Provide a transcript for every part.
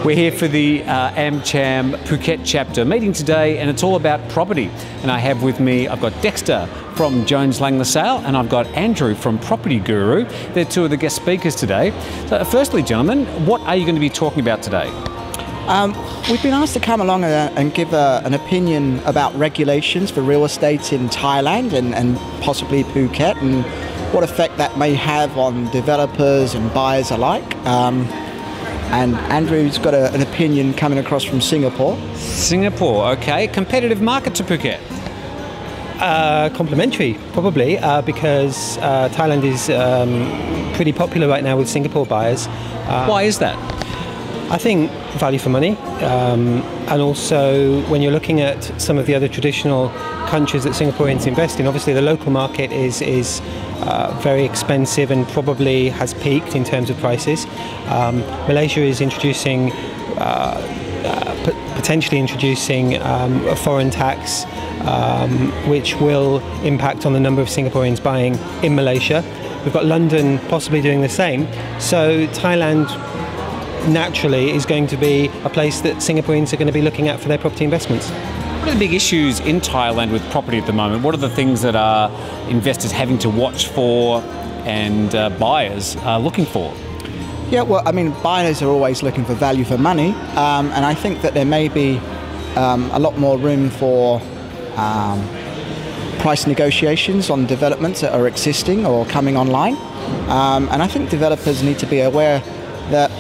We're here for the AMCHAM Phuket chapter meeting today, and it's all about property. And I have with me, I've got Dexter from Jones Lang LaSalle, and I've got Andrew from Property Guru. They're two of the guest speakers today. So firstly, gentlemen, what are you going to be talking about today? We've been asked to come along and give an opinion about regulations for real estate in Thailand and possibly Phuket, and what effect that may have on developers and buyers alike. And Andrew's got an opinion coming across from Singapore. Singapore, okay. Competitive market to Phuket? Complementary, probably, because Thailand is pretty popular right now with Singapore buyers. Why is that? I think value for money, and also when you're looking at some of the other traditional countries that Singaporeans invest in, obviously the local market is very expensive and probably has peaked in terms of prices. Malaysia is introducing, potentially introducing a foreign tax, which will impact on the number of Singaporeans buying in Malaysia. We've got London possibly doing the same. So Thailand naturally is going to be a place that Singaporeans are going to be looking at for their property investments. What are the big issues in Thailand with property at the moment? What are the things that are investors having to watch for and buyers are looking for? Yeah, well, I mean, buyers are always looking for value for money, and I think that there may be a lot more room for price negotiations on developments that are existing or coming online. And I think developers need to be aware that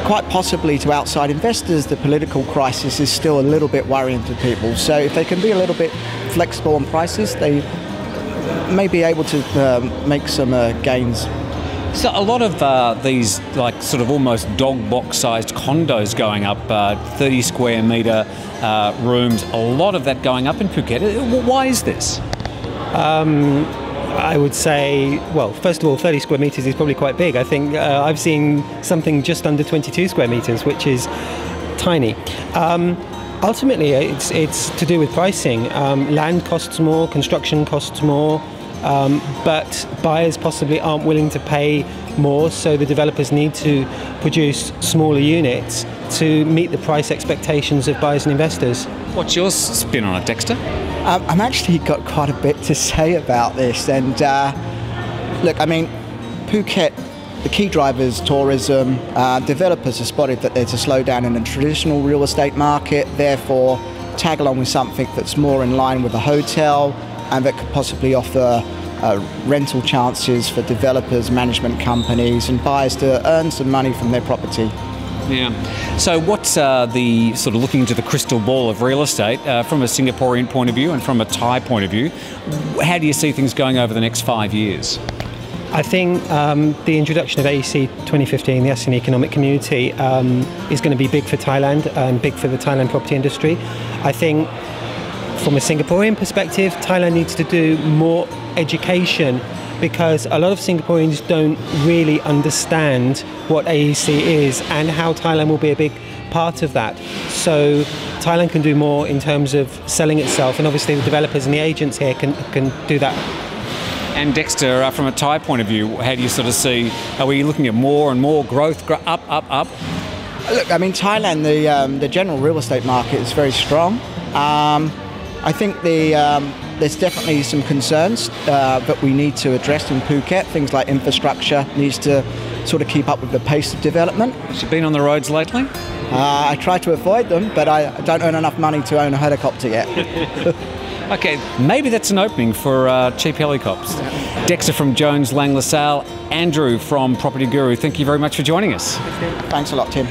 quite possibly to outside investors, the political crisis is still a little bit worrying to people. So if they can be a little bit flexible on prices, they may be able to make some gains. So a lot of these like sort of almost dog box sized condos going up, 30 square metre rooms, a lot of that going up in Phuket. Why is this? I would say, well, first of all, 30 square metres is probably quite big. I think I've seen something just under 22 square metres, which is tiny. Ultimately, it's to do with pricing. Land costs more, construction costs more, but buyers possibly aren't willing to pay more, so the developers need to produce smaller units to meet the price expectations of buyers and investors. What's your spin on it, Dexter? I've actually got quite a bit to say about this, and look, I mean, Phuket, the key drivers, tourism, developers have spotted that there's a slowdown in the traditional real estate market, therefore tag along with something that's more in line with a hotel and that could possibly offer rental chances for developers, management companies and buyers to earn some money from their property. Yeah. So what's the sort of looking into the crystal ball of real estate from a Singaporean point of view and from a Thai point of view? How do you see things going over the next 5 years? I think the introduction of AEC 2015, the ASEAN Economic Community, is going to be big for Thailand and big for the Thailand property industry. I think from a Singaporean perspective, Thailand needs to do more education, because a lot of Singaporeans don't really understand what AEC is and how Thailand will be a big part of that. So Thailand can do more in terms of selling itself, and obviously the developers and the agents here can do that. And Dexter, from a Thai point of view, how do you sort of see, are we looking at more and more growth, up? Look, I mean, Thailand, the general real estate market is very strong. I think there's definitely some concerns that we need to address in Phuket. Things like infrastructure needs to sort of keep up with the pace of development. Has you been on the roads lately? I try to avoid them, but I don't earn enough money to own a helicopter yet. Okay, maybe that's an opening for cheap helicopters. Dexter from Jones Lang LaSalle, Andrew from Property Guru, thank you very much for joining us. Thanks a lot, Tim.